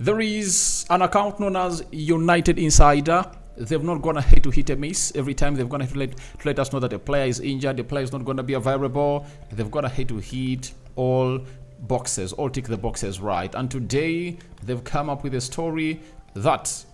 There is an account known as United Insider. They've not gone ahead to hit a miss. Every time they've gone ahead to let us know that a player is injured, the player is not going to be available. They've gone ahead to hit all boxes, all tick the boxes right. And today they've come up with a story that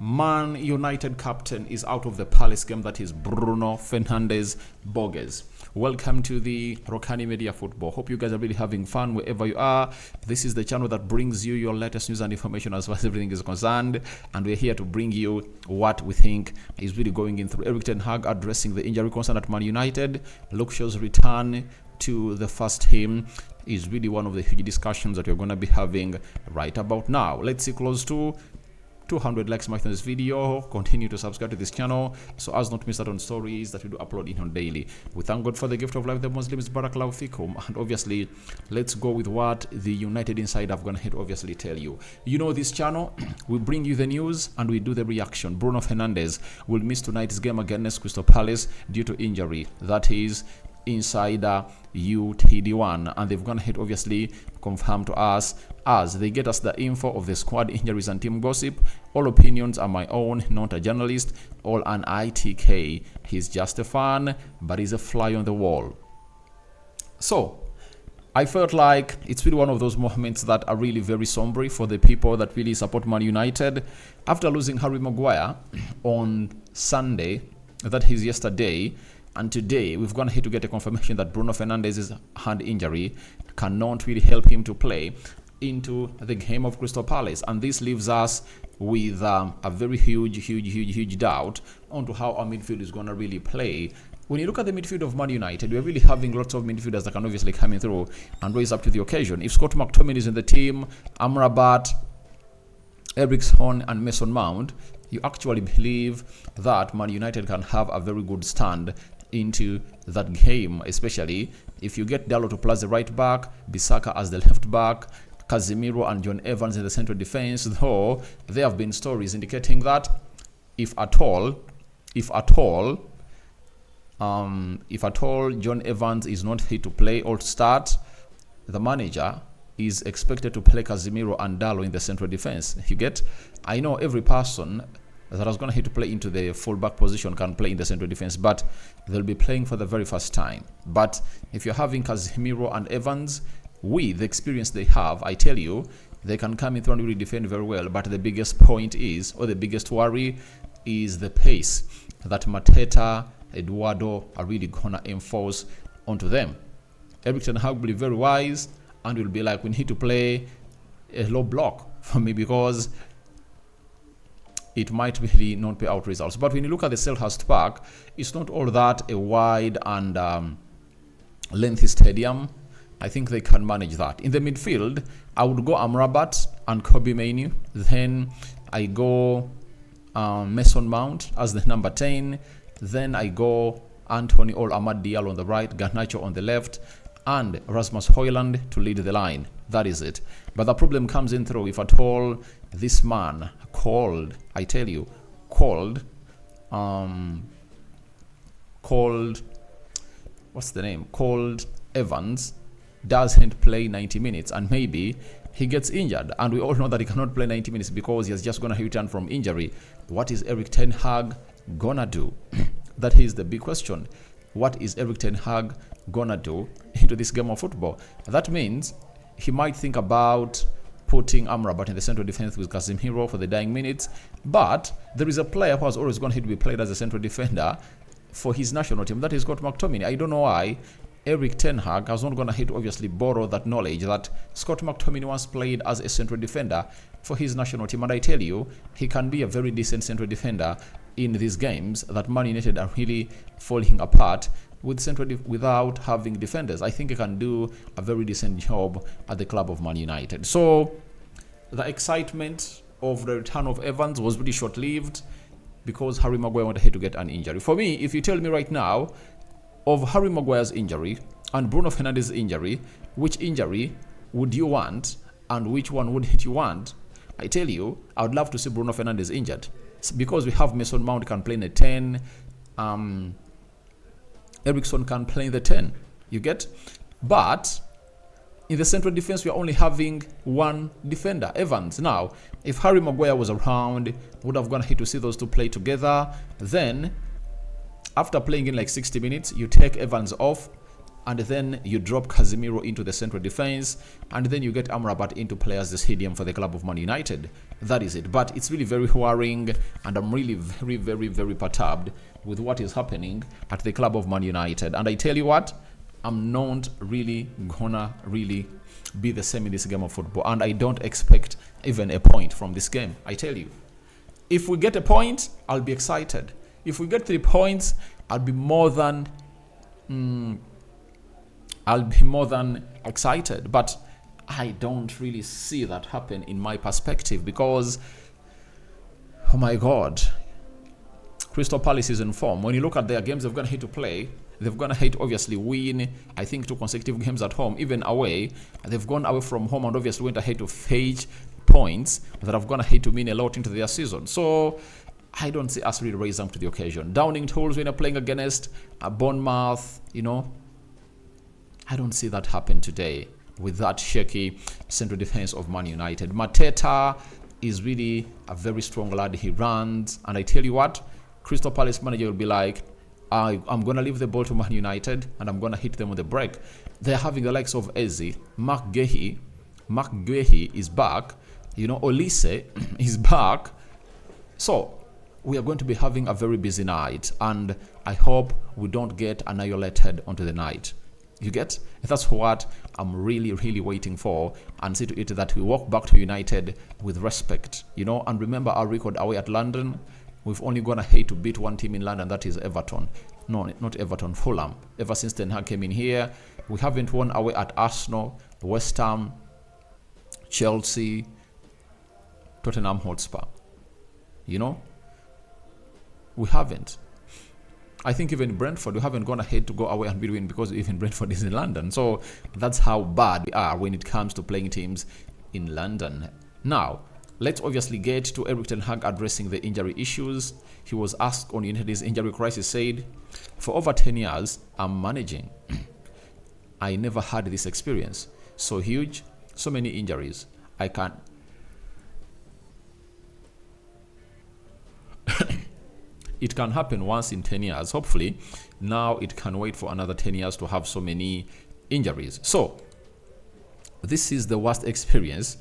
Man United captain is out of the Palace game. That is Bruno Fernandes Bogues. Welcome to the Rokani Media Football. Hope you guys are really having fun wherever you are. This is the channel that brings you your latest news and information as far as everything is concerned. And we're here to bring you what we think is really going in through Erik Ten Hag addressing the injury concern at Man United. Luke Shaw's return to the first team is really one of the huge discussions that we're going to be having right about now. Let's see close to 200 likes marked on this video. Continue to subscribe to this channel so as not to miss out on stories that we do upload in on daily. We thank God for the gift of life, the Muslims, Barakallahu Fikum. And obviously, let's go with what the United Insider have gone ahead to obviously tell you. You know this channel, we bring you the news and we do the reaction. Bruno Fernandes will miss tonight's game against Crystal Palace due to injury. That is Insider UTD1, and they've gone ahead obviously confirm to us as they get us the info of the squad injuries and team gossip. All opinions are my own, not a journalist. All an ITK. He's just a fan, but he's a fly on the wall. So I felt like it's really one of those moments that are really very somber for the people that really support Man United. After losing Harry Maguire on Sunday, that is yesterday, and today we've gone ahead to get a confirmation that Bruno Fernandes' hand injury cannot really help him to play into the game of Crystal Palace. And this leaves us with a very huge doubt onto how our midfield is going to really play. When you look at the midfield of Man United, we're really having lots of midfielders that can obviously come in through and raise up to the occasion. If Scott McTominay is in the team, Amrabat, Eriksen and Mason Mount, you actually believe that Man United can have a very good stand into that game, especially if you get Dalot to play as the right back, Bissaka as the left back, Casemiro and John Evans in the central defense. Though there have been stories indicating that if at all John Evans is not fit to play or to start, the manager is expected to play Casemiro and Dalot in the central defense. You get? I know every person that is going to hit to play into the fullback position can play in the central defense, but they'll be playing for the very first time. But if you're having Casemiro and Evans, with the experience they have, I tell you, they can come in through and really defend very well. But the biggest point is, or the biggest worry, is the pace that Mateta, Eduardo are really going to enforce onto them. Erik Ten Hag will be very wise and will be like, we need to play a low block for me because it might really not pay out results. But when you look at the Selhurst Park, it's not all that a wide and lengthy stadium. I think they can manage that. In the midfield, I would go Amrabat and Kobe Mainoo. Then I go Mason Mount as the number 10. Then I go Anthony or Amad Diallo on the right, Garnacho on the left, and Rasmus Højlund to lead the line. That is it. But the problem comes in through if at all this man called Evans doesn't play 90 minutes and maybe he gets injured, and we all know that he cannot play 90 minutes because he has just gonna return from injury. What is Erik Ten Hag gonna do? That is the big question. What is Erik Ten Hag gonna do into this game of football? That means he might think about putting Amrabat in the central defense with Casemiro for the dying minutes, but there is a player who has always gone ahead to be played as a central defender for his national team. That is Scott McTominay. I don't know why Erik Ten Hag has not gone ahead to obviously borrow that knowledge that Scott McTominay once played as a central defender for his national team. And I tell you, he can be a very decent central defender in these games that Man United are really falling apart with without having defenders. I think he can do a very decent job at the club of Man United. So the excitement of the return of Evans was really short-lived because Harry Maguire went ahead to get an injury. For me, if you tell me right now of Harry Maguire's injury and Bruno Fernandes' injury, which injury would you want and which one wouldn't you want? I tell you, I would love to see Bruno Fernandes injured because we have Mason Mount can play in the 10, Eriksen can play in the 10, you get? But In the central defense, we are only having one defender, Evans. Now, if Harry Maguire was around, would have gone ahead to see those two play together. Then, after playing in like 60 minutes, you take Evans off, and then you drop Casemiro into the central defense, and then you get Amrabat into play as the stadium for the club of Man United. That is it. But it's really very worrying, and I'm really very, very, very perturbed with what is happening at the club of Man United. And I tell you what, I'm not really gonna really be the same in this game of football, and I don't expect even a point from this game. I tell you, if we get a point, I'll be excited. If we get 3 points, I'll be more than excited. But I don't really see that happen in my perspective, because, oh my God, Crystal Palace is in form. When you look at their games they've gonna hate to play, they've gonna hate obviously win, I think 2 consecutive games at home, even away. They've gone away from home and obviously went ahead to fetch points that have gone ahead to mean a lot into their season. So I don't see us really raise up to the occasion. Downing tools when you're playing against Bournemouth, I don't see that happen today with that shaky central defense of Man United. Mateta is really a very strong lad. He runs, and I tell you what, Crystal Palace manager will be like, I'm going to leave the ball to Man United and I'm going to hit them with the break. They're having the likes of Eze, Mark Guehi is back, Olise is back. So we are going to be having a very busy night, and I hope we don't get annihilated onto the night. You get? That's what I'm really, really waiting for, and see to it that we walk back to United with respect, and remember our record away at London. We've only gone ahead to beat one team in London, that is Everton. No, not Everton, Fulham. Ever since Ten Hag came in here, we haven't won away at Arsenal, West Ham, Chelsea, Tottenham Hotspur. We haven't. I think even Brentford, we haven't gone ahead to go away and beat win, because even Brentford is in London. So that's how bad we are when it comes to playing teams in London. Now, let's obviously get to Erik Ten Hag addressing the injury issues. He was asked on United's injury crisis, said, "For over 10 years, I'm managing. I never had this experience. So huge, so many injuries. I can't." It can happen once in 10 years. Hopefully, now it can wait for another 10 years to have so many injuries. So, this is the worst experience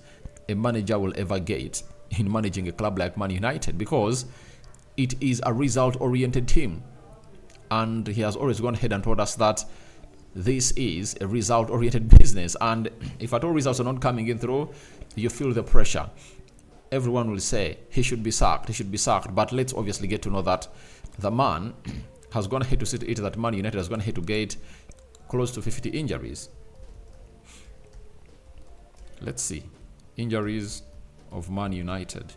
a manager will ever get in managing a club like Man United, because it is a result-oriented team. And he has always gone ahead and told us that this is a result-oriented business. And if at all results are not coming in through, you feel the pressure. Everyone will say he should be sacked, but let's obviously get to know that the man has gone ahead to see it that Man United has gone ahead to get close to 50 injuries. Let's see. Injuries of Man United.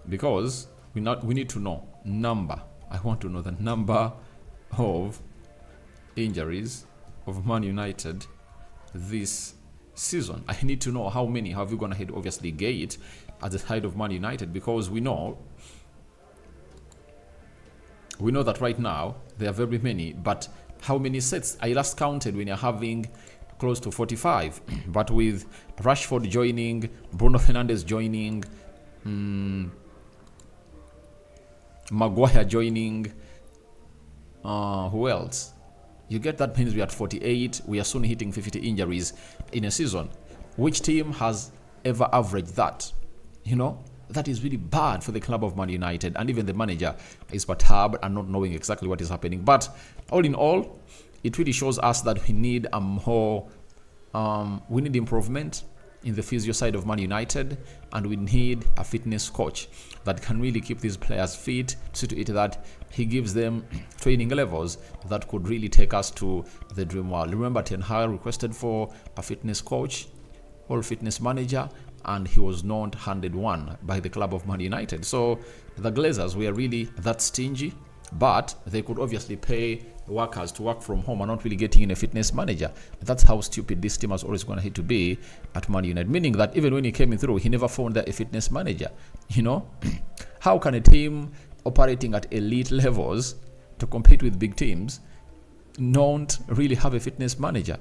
Because we need to know number. I want to know the number of injuries of Man United this season. I need to know how many have you gone ahead obviously get at the side of Man United, because we know that right now there are very many, but how many sets? I last counted when you're having close to 45, but with Rashford joining, Bruno Fernandes joining, Maguire joining, who else? You get that means we are at 48. We are soon hitting 50 injuries in a season. Which team has ever averaged that? That is really bad for the club of Man United, and even the manager is perturbed and not knowing exactly what is happening. But all in all, it really shows us that we need we need improvement in the physio side of Man United, and we need a fitness coach that can really keep these players fit, so to it that he gives them training levels that could really take us to the dream world. Remember, Ten Hag requested for a fitness coach or fitness manager, and he was not handed one by the club of Man United. So the Glazers were really that stingy, but they could obviously pay workers to work from home and not really getting in a fitness manager. That's how stupid this team has always going to have to be at Man United, meaning that even when he came in through, he never found a fitness manager. How can a team operating at elite levels to compete with big teams don't really have a fitness manager.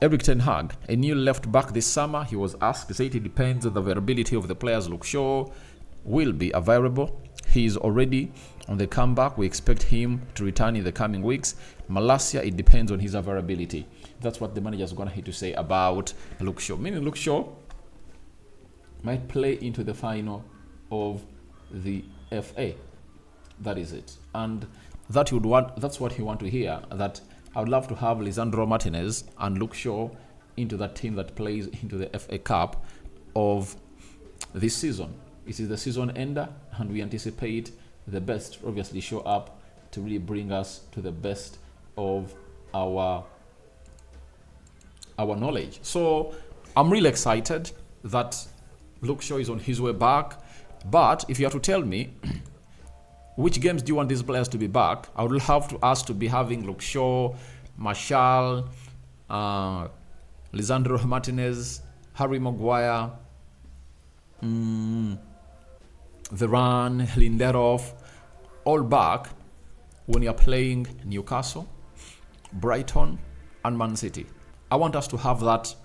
Erik Ten Hag, a new left back this summer, he was asked, said it depends on the availability of the players. Luke Shaw will be available. He is already on the comeback. We expect him to return in the coming weeks. Malacia, it depends on his availability. That's what the manager is going to have to say about Luke Shaw. Meaning Luke Shaw might play into the final of the FA. That is it. And that's what he want to hear. That I would love to have Lisandro Martinez and Luke Shaw into that team that plays into the FA Cup of this season. It is the season ender, and we anticipate the best obviously show up to really bring us to the best of our knowledge. So I'm really excited that Luke Shaw is on his way back. But if you have to tell me which games do you want these players to be back, I would have to ask to be having Luke Shaw, Martial, Lisandro Martinez, Harry Maguire, Varane, Lindelof, all back when you're playing Newcastle, Brighton, and Man City. I want us to have that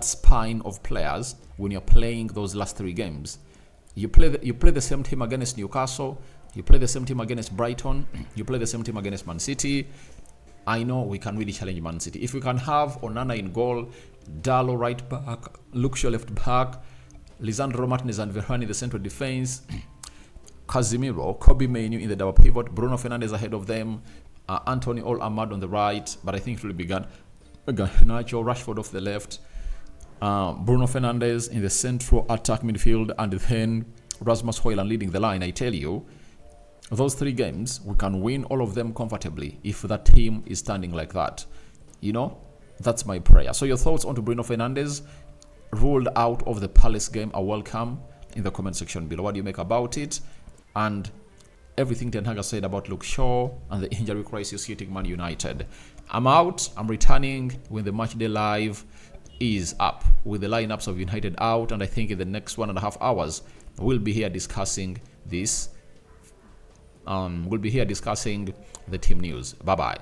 spine of players when you're playing those last three games. You play the same team against Newcastle, you play the same team against Brighton, you play the same team against Man City. I know we can really challenge Man City. If we can have Onana in goal, Dalot right back, Luke Shaw left back, Lisandro Martinez and Varane in the central defense, Casemiro, Kobe Mainoo in the double pivot, Bruno Fernandes ahead of them, Anthony Ahmad on the right, but I think it will be Garnacho, Rashford off the left, Bruno Fernandes in the central attack midfield, and then Rasmus Højlund leading the line. I tell you, those three games, we can win all of them comfortably if that team is standing like that. You know, that's my prayer. So your thoughts on Bruno Fernandes ruled out of the Palace game are welcome in the comment section below. What do you make about it? And everything Ten Hag has said about Luke Shaw and the injury crisis hitting Man United. I'm out. I'm returning when the match day live is up with the lineups of United out, and I think in the next 1.5 hours we'll be here discussing this. We'll be here discussing the team news. Bye bye.